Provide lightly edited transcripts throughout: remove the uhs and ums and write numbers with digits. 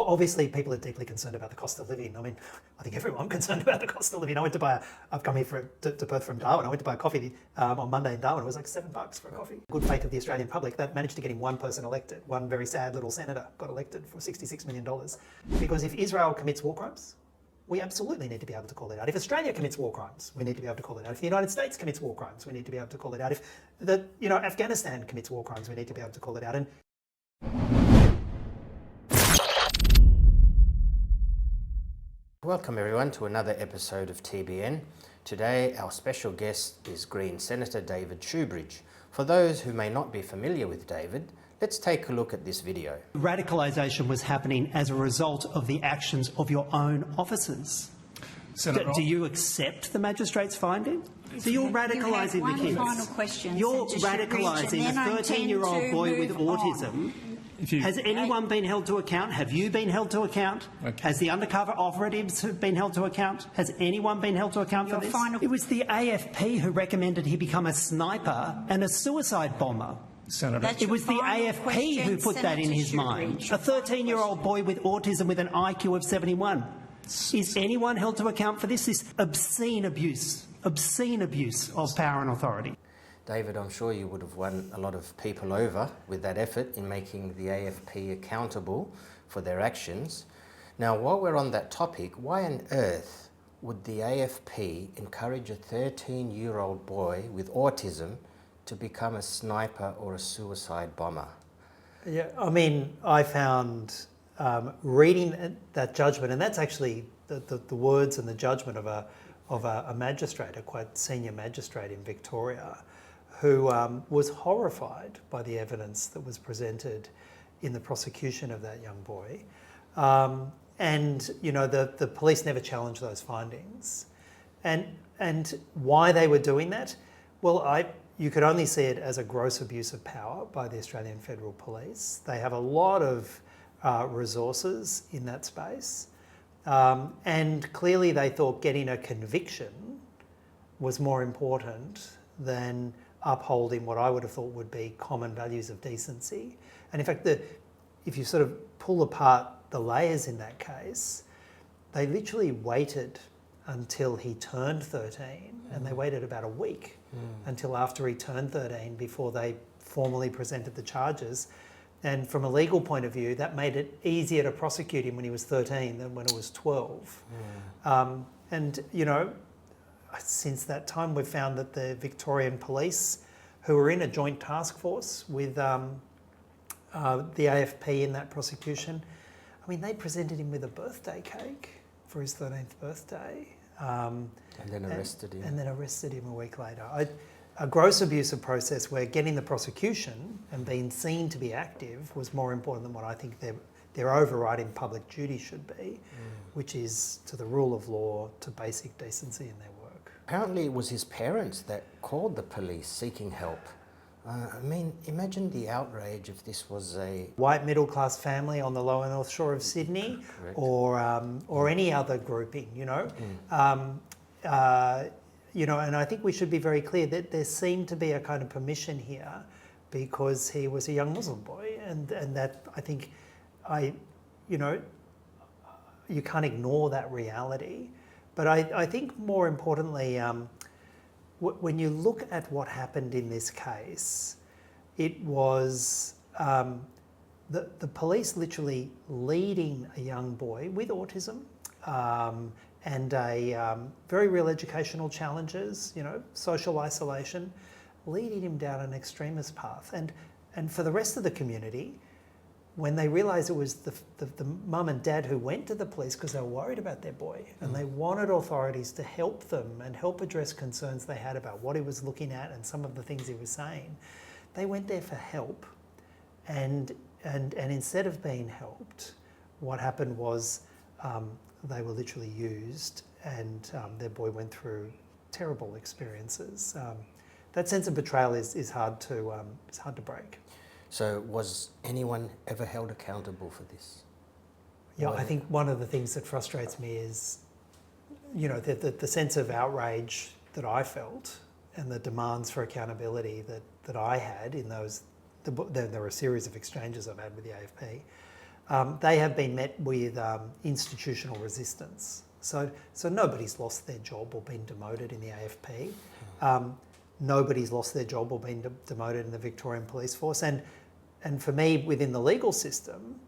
Well, obviously, people are deeply concerned about the cost of living. I mean, I think everyone's concerned about the cost of living. I've come here to Perth from Darwin. I went to buy a coffee on Monday in Darwin. It was like $7 for a coffee. Good faith of the Australian public, that managed to get him one person elected. One very sad little senator got elected for $66 million. Because if Israel commits war crimes, we absolutely need to be able to call it out. If Australia commits war crimes, we need to be able to call it out. If the United States commits war crimes, we need to be able to call it out. If Afghanistan commits war crimes, we need to be able to call it out. And welcome everyone to another episode of TBN. Today our special guest is Green Senator David Shoebridge. For those who may not be familiar with David, let's take a look at this video. Radicalisation was happening as a result of the actions of your own officers. Do you accept the magistrate's finding? So you're radicalising the kids. Final question. You're radicalising a 13-year-old boy with autism. Has anyone been held to account? Have you been held to account? Okay. Has the undercover operatives been held to account? Has anyone been held to account for this? It was the AFP who recommended he become a sniper and a suicide bomber. Senator. It was the AFP who put that in his mind. A 13-year-old boy with autism with an IQ of 71. Is anyone held to account for this? This obscene abuse of power and authority. David, I'm sure you would have won a lot of people over with that effort in making the AFP accountable for their actions. Now, while we're on that topic, why on earth would the AFP encourage a 13-year-old boy with autism to become a sniper or a suicide bomber? Yeah, I mean, I found reading that judgment, and that's actually the words and the judgment of a magistrate, a quite senior magistrate in Victoria, who was horrified by the evidence that was presented in the prosecution of that young boy. And, you know, the police never challenged those findings. And why they were doing that? Well, you could only see it as a gross abuse of power by the Australian Federal Police. They have a lot of resources in that space. And clearly they thought getting a conviction was more important than upholding what I would have thought would be common values of decency. And in fact, if you sort of pull apart the layers in that case, they literally waited until he turned 13, and they waited about a week until after he turned 13 before they formally presented the charges. And from a legal point of view, that made it easier to prosecute him when he was 13 than when it was 12. And, you know, since that time, we've found that the Victorian Police, who were in a joint task force with the AFP in that prosecution, I mean, they presented him with a birthday cake for his 13th birthday. And then arrested him. And then arrested him a week later. A gross abuse of process where getting the prosecution and being seen to be active was more important than what I think their overriding public duty should be, which is to the rule of law, to basic decency in their work. Apparently it was his parents that called the police seeking help. I mean, imagine the outrage if this was a white middle-class family on the lower North Shore of Sydney, or any other grouping, you know. You know, and I think we should be very clear that there seemed to be a kind of permission here because he was a young Muslim boy, and that I think you know, you can't ignore that reality. But I think more importantly, when you look at what happened in this case, it was the police literally leading a young boy with autism and very real educational challenges, you know, social isolation, leading him down an extremist path. And for the rest of the community, when they realised it was the mum and dad who went to the police because they were worried about their boy and they wanted authorities to help them and help address concerns they had about what he was looking at and some of the things he was saying, they went there for help. And instead of being helped, what happened was they were literally used, and their boy went through terrible experiences. That sense of betrayal is hard to break. So was anyone ever held accountable for this? Yeah, I think one of the things that frustrates me is, you know, the sense of outrage that I felt and the demands for accountability that I had in those. There were a series of exchanges I've had with the AFP. they have been met with institutional resistance. So nobody's lost their job or been demoted in the AFP. Nobody's lost their job or been demoted in the Victorian Police Force. And for me, within the legal system,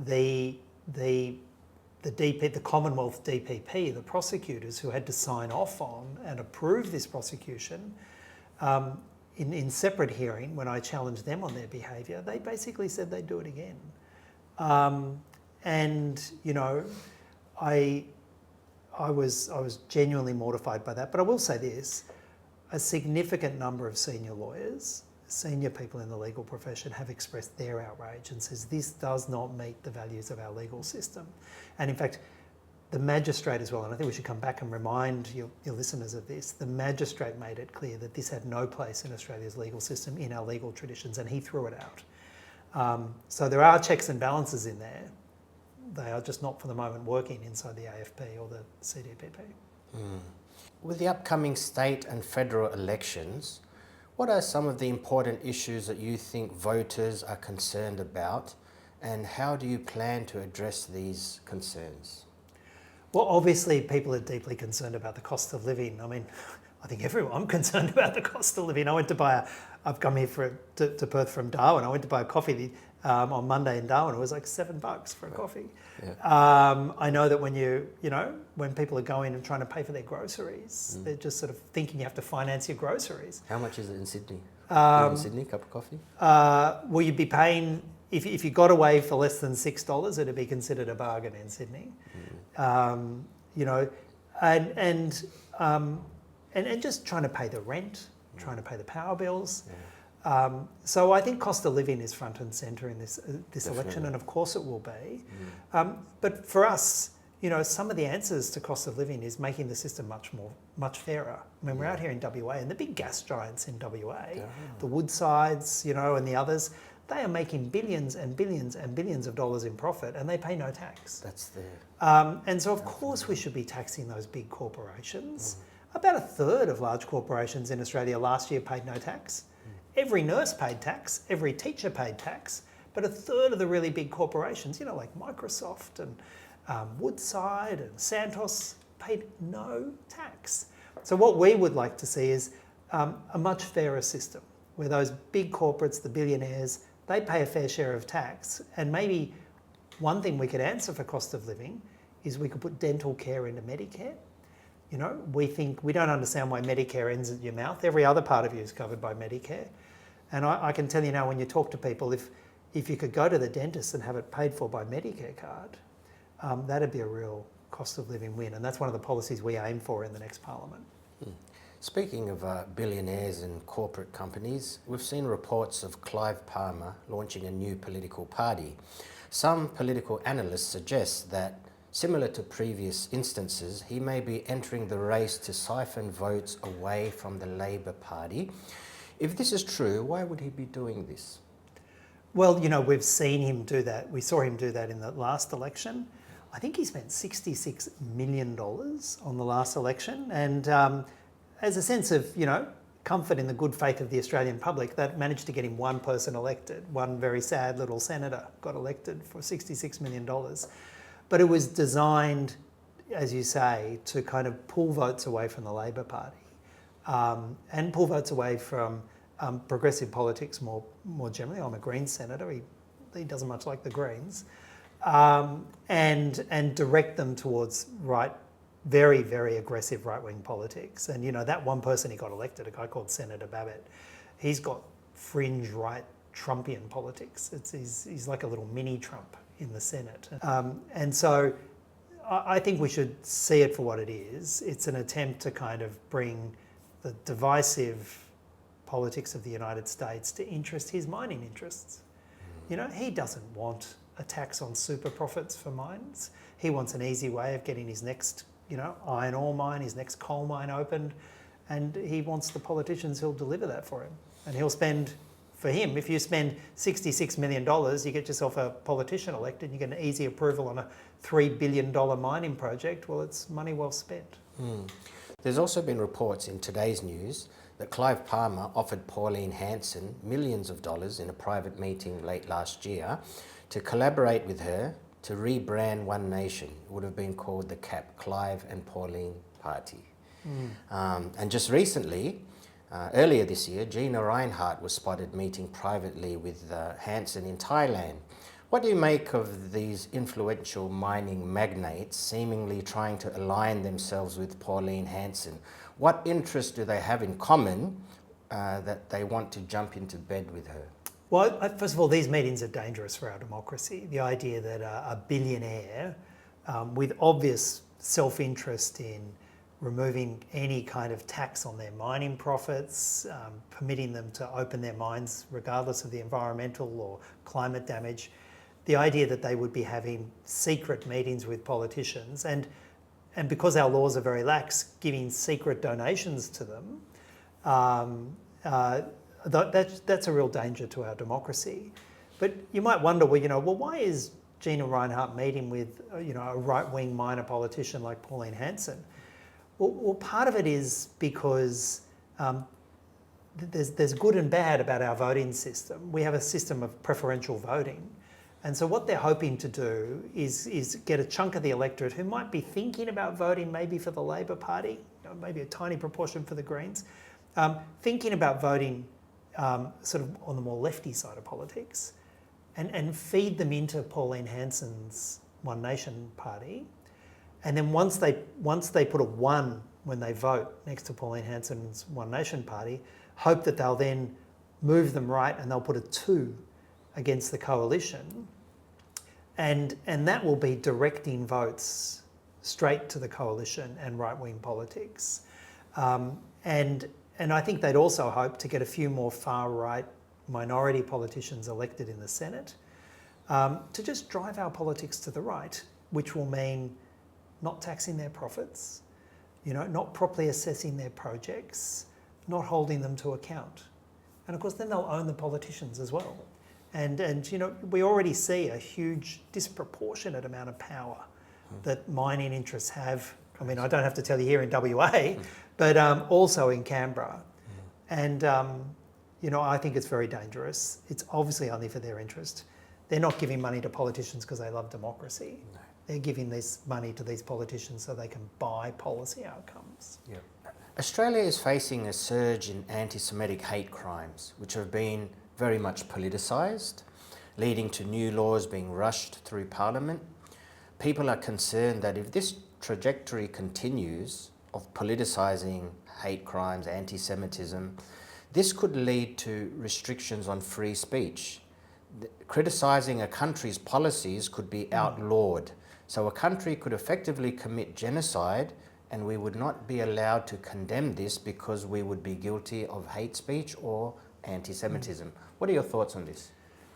the Commonwealth DPP, the prosecutors who had to sign off on and approve this prosecution, in separate hearing, when I challenged them on their behaviour, they basically said they'd do it again. I was genuinely mortified by that. But I will say this, a significant number of senior lawyers, senior people in the legal profession have expressed their outrage and says this does not meet the values of our legal system. And in fact, the magistrate as well, and I think we should come back and remind your listeners of this, the magistrate made it clear that this had no place in Australia's legal system, in our legal traditions, and he threw it out. So there are checks and balances in there. They are just not for the moment working inside the AFP or the CDPP. With the upcoming state and federal elections, what are some of the important issues that you think voters are concerned about, and how do you plan to address these concerns? Well, obviously people are deeply concerned about the cost of living. I mean, I think I'm concerned about the cost of living. I've come here to Perth from Darwin. I went to buy a coffee on Monday in Darwin. It was like $7 for a coffee. Yeah. I know that when people are going and trying to pay for their groceries, they're just sort of thinking you have to finance your groceries. How much is it in Sydney? In Sydney, a cup of coffee? Well, you'd be paying, if you got away for less than $6, it'd be considered a bargain in Sydney. And just trying to pay the rent, trying to pay the power bills. Yeah. So I think cost of living is front and centre in this election, and of course it will be. But for us, some of the answers to cost of living is making the system much fairer. I mean, we're out here in WA, and the big gas giants in WA, the Woodsides, and the others, they are making billions and billions and billions of dollars in profit, and they pay no tax. That's there. And so of course we should be taxing those big corporations. About a third of large corporations in Australia last year paid no tax. Every nurse paid tax, every teacher paid tax, but a third of the really big corporations, like Microsoft and Woodside and Santos, paid no tax. So what we would like to see is a much fairer system where those big corporates, the billionaires, they pay a fair share of tax. And maybe one thing we could answer for cost of living is we could put dental care into Medicare. We don't understand why Medicare ends at your mouth. Every other part of you is covered by Medicare. And I can tell you now, when you talk to people, if you could go to the dentist and have it paid for by Medicare card, that'd be a real cost of living win. And that's one of the policies we aim for in the next parliament. Speaking of billionaires and corporate companies, we've seen reports of Clive Palmer launching a new political party. Some political analysts suggest that, similar to previous instances, he may be entering the race to siphon votes away from the Labor Party. If this is true, why would he be doing this? Well, we've seen him do that. We saw him do that in the last election. I think he spent $66 million on the last election. And as a sense of, comfort in the good faith of the Australian public, that managed to get him one person elected. One very sad little senator got elected for $66 million. But it was designed, as you say, to kind of pull votes away from the Labor Party and pull votes away from progressive politics more generally. I'm a Greens senator. He doesn't much like the Greens. And direct them towards very, very aggressive right-wing politics. And, that one person he got elected, a guy called Senator Babbitt, he's got fringe right Trumpian politics. He's like a little mini Trump in the Senate. And so I think we should see it for what it is. It's an attempt to kind of bring the divisive politics of the United States to his mining interests. He doesn't want a tax on super profits for mines. He wants an easy way of getting his next, iron ore mine, his next coal mine opened, and he wants the politicians who'll deliver that for him. And he'll spend, for him, if you spend $66 million, you get yourself a politician elected, you get an easy approval on a $3 billion mining project, well, it's money well spent. There's also been reports in today's news that Clive Palmer offered Pauline Hanson millions of dollars in a private meeting late last year to collaborate with her to rebrand One Nation. It would have been called the Clive and Pauline Party. And just recently, earlier this year, Gina Rinehart was spotted meeting privately with Hansen in Thailand. What do you make of these influential mining magnates seemingly trying to align themselves with Pauline Hansen? What interest do they have in common that they want to jump into bed with her? Well, first of all, these meetings are dangerous for our democracy. The idea that a billionaire with obvious self-interest in removing any kind of tax on their mining profits, permitting them to open their mines regardless of the environmental or climate damage, the idea that they would be having secret meetings with politicians and because our laws are very lax, giving secret donations to them, that's a real danger to our democracy. But you might wonder, well, why is Gina Rinehart meeting with, a right-wing minor politician like Pauline Hansen? Well, part of it is because there's good and bad about our voting system. We have a system of preferential voting. And so what they're hoping to do is get a chunk of the electorate who might be thinking about voting maybe for the Labor Party, maybe a tiny proportion for the Greens, thinking about voting sort of on the more lefty side of politics and feed them into Pauline Hansen's One Nation Party. And then once they put a 1 when they vote next to Pauline Hansen's One Nation Party, hope that they'll then move them right and they'll put a 2 against the coalition. And that will be directing votes straight to the coalition and right-wing politics. And I think they'd also hope to get a few more far-right minority politicians elected in the Senate to just drive our politics to the right, which will mean not taxing their profits, not properly assessing their projects, not holding them to account. And of course, then they'll own the politicians as well. And we already see a huge disproportionate amount of power that mining interests have. I mean, I don't have to tell you here in WA, but also in Canberra. And, I think it's very dangerous. It's obviously only for their interest. They're not giving money to politicians because they love democracy. No. They're giving this money to these politicians so they can buy policy outcomes. Yeah. Australia is facing a surge in anti-Semitic hate crimes, which have been very much politicised, leading to new laws being rushed through Parliament. People are concerned that if this trajectory continues of politicising hate crimes, anti-Semitism, this could lead to restrictions on free speech. Criticising a country's policies could be outlawed. So a country could effectively commit genocide and we would not be allowed to condemn this because we would be guilty of hate speech or anti-Semitism. What are your thoughts on this?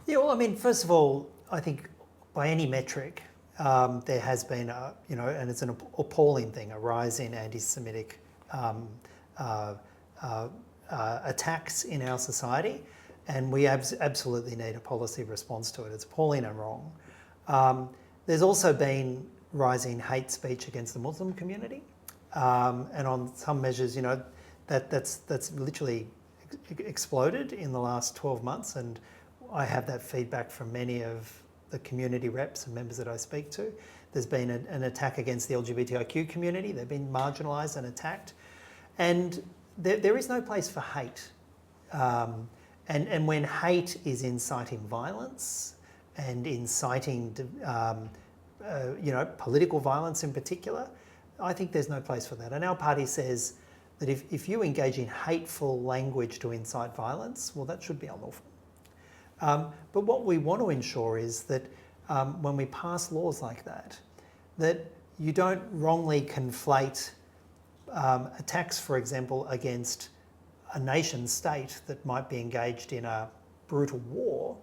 Yeah, well, I mean, first of all, I think by any metric, there has been, and it's an appalling thing, a rise in anti-Semitic attacks in our society, and we absolutely need a policy response to it. It's appalling and wrong. There's also been rising hate speech against the Muslim community, and on some measures, that's literally exploded in the last 12 months, and I have that feedback from many of the community reps and members that I speak to. There's been an attack against the LGBTIQ community. They've been marginalised and attacked. And there is no place for hate. And when hate is inciting violence and inciting, political violence in particular, I think there's no place for that. And our party says that if you engage in hateful language to incite violence, well, that should be unlawful. But what we want to ensure is that when we pass laws like that you don't wrongly conflate attacks, for example, against a nation state that might be engaged in a brutal war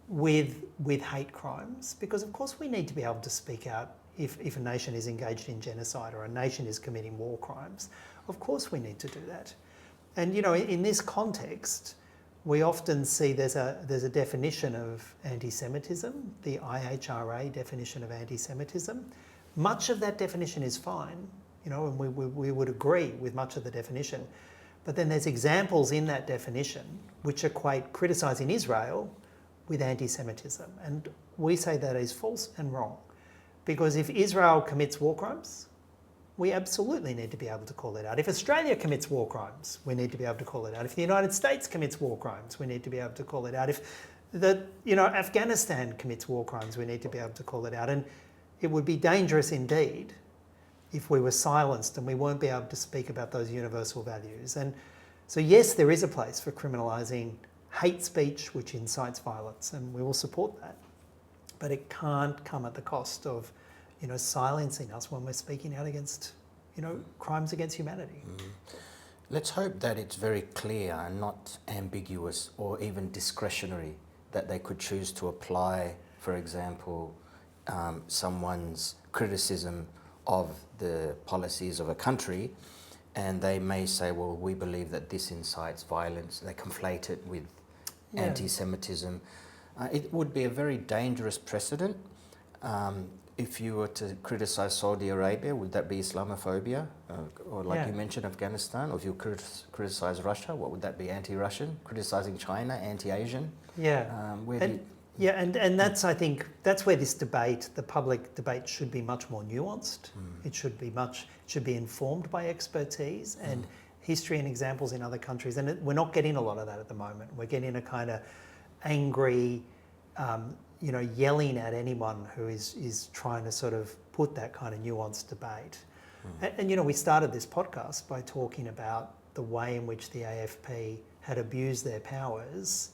with hate crimes. Because of course we need to be able to speak out if a nation is engaged in genocide or a nation is committing war crimes. Of course we need to do that. And in this context, we often see there's a definition of anti-Semitism, the IHRA definition of anti-Semitism. Much of that definition is fine, and we would agree with much of the definition. But then there's examples in that definition which equate criticising Israel with anti-Semitism. And we say that is false and wrong. Because if Israel commits war crimes, we absolutely need to be able to call it out. If Australia commits war crimes, we need to be able to call it out. If the United States commits war crimes, we need to be able to call it out. If Afghanistan commits war crimes, we need to be able to call it out. And it would be dangerous indeed if we were silenced and we won't be able to speak about those universal values. And so yes, there is a place for criminalising hate speech which incites violence, and we will support that. But it can't come at the cost of silencing us when we're speaking out against, crimes against humanity. Let's hope that it's very clear and not ambiguous or even discretionary, that they could choose to apply, for example, someone's criticism of the policies of a country, and they may say, well, we believe that this incites violence. They conflate it with anti-Semitism. It would be a very dangerous precedent. If you were to criticise Saudi Arabia, would that be Islamophobia? Or like you mentioned, Afghanistan? Or if you criticise Russia, what would that be? Anti-Russian? Criticising China, anti-Asian? And that's, I think, that's where this debate, the public debate, should be much more nuanced. It should be informed by expertise and history and examples in other countries. And we're not getting a lot of that at the moment. We're getting a kind of angry, yelling at anyone who is trying to sort of put that kind of nuanced debate. And we started this podcast by talking about the way in which the AFP had abused their powers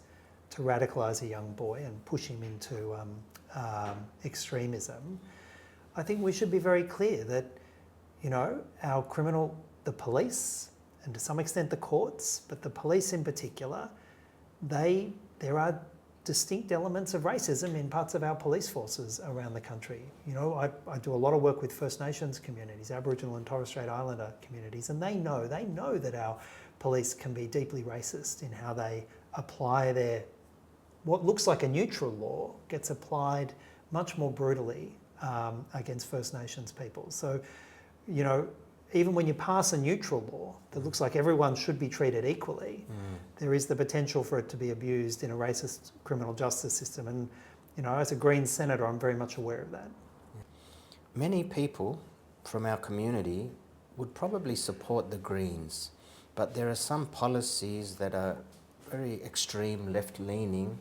to radicalise a young boy and push him into extremism. I think we should be very clear that, the police, and to some extent the courts, but the police in particular, there are distinct elements of racism in parts of our police forces around the country. I do a lot of work with First Nations communities, Aboriginal and Torres Strait Islander communities, and they know that our police can be deeply racist in how they apply what looks like a neutral law gets applied much more brutally against First Nations people. So, even when you pass a neutral law that looks like everyone should be treated equally, there is the potential for it to be abused in a racist criminal justice system. And, as a Greens senator, I'm very much aware of that. Many people from our community would probably support the Greens, but there are some policies that are very extreme left-leaning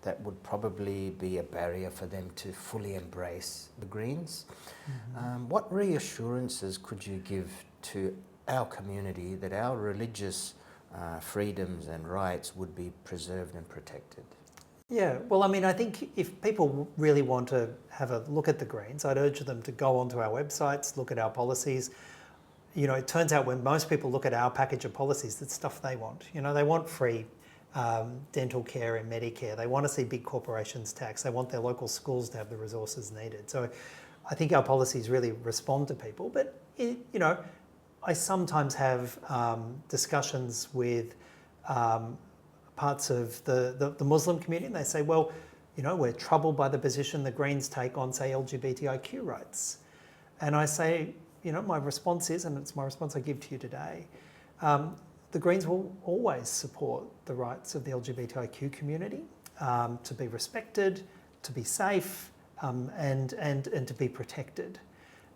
that would probably be a barrier for them to fully embrace the Greens. What reassurances could you give to our community that our religious freedoms and rights would be preserved and protected? Yeah, well, I think if people really want to have a look at the Greens, I'd urge them to go onto our websites, look at our policies. It turns out when most people look at our package of policies, that's stuff they want. They want free dental care and Medicare. They want to see big corporations taxed. They want their local schools to have the resources needed. So I think our policies really respond to people. But, I sometimes have discussions with parts of the Muslim community, and they say, well, we're troubled by the position the Greens take on, say, LGBTIQ rights. And I say, my response is, and it's my response I give to you today, the Greens will always support the rights of the LGBTIQ community to be respected, to be safe, and to be protected.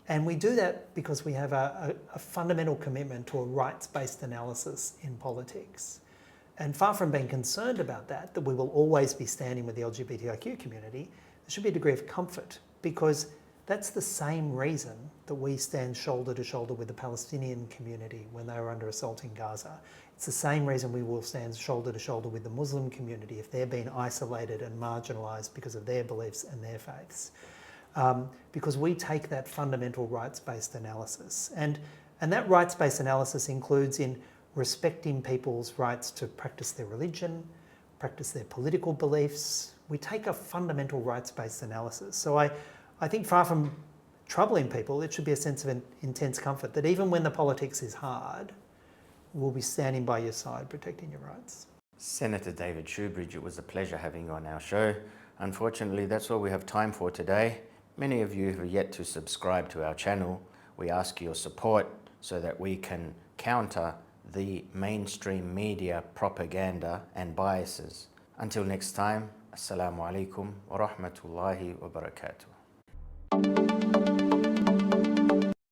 And we do that because we have a fundamental commitment to a rights-based analysis in politics. And far from being concerned about that we will always be standing with the LGBTIQ community, there should be a degree of comfort, because that's the same reason that we stand shoulder to shoulder with the Palestinian community when they were under assault in Gaza. It's the same reason we will stand shoulder to shoulder with the Muslim community if they're being isolated and marginalised because of their beliefs and their faiths. Because we take that fundamental rights-based analysis. And that rights-based analysis includes in respecting people's rights to practice their religion, practice their political beliefs. We take a fundamental rights-based analysis. So I think far from troubling people, it should be a sense of intense comfort that even when the politics is hard, we'll be standing by your side protecting your rights. Senator David Shoebridge, it was a pleasure having you on our show. Unfortunately, that's all we have time for today. Many of you have yet to subscribe to our channel. We ask your support so that we can counter the mainstream media propaganda and biases. Until next time, Assalamu alaikum wa rahmatullahi wa barakatuh.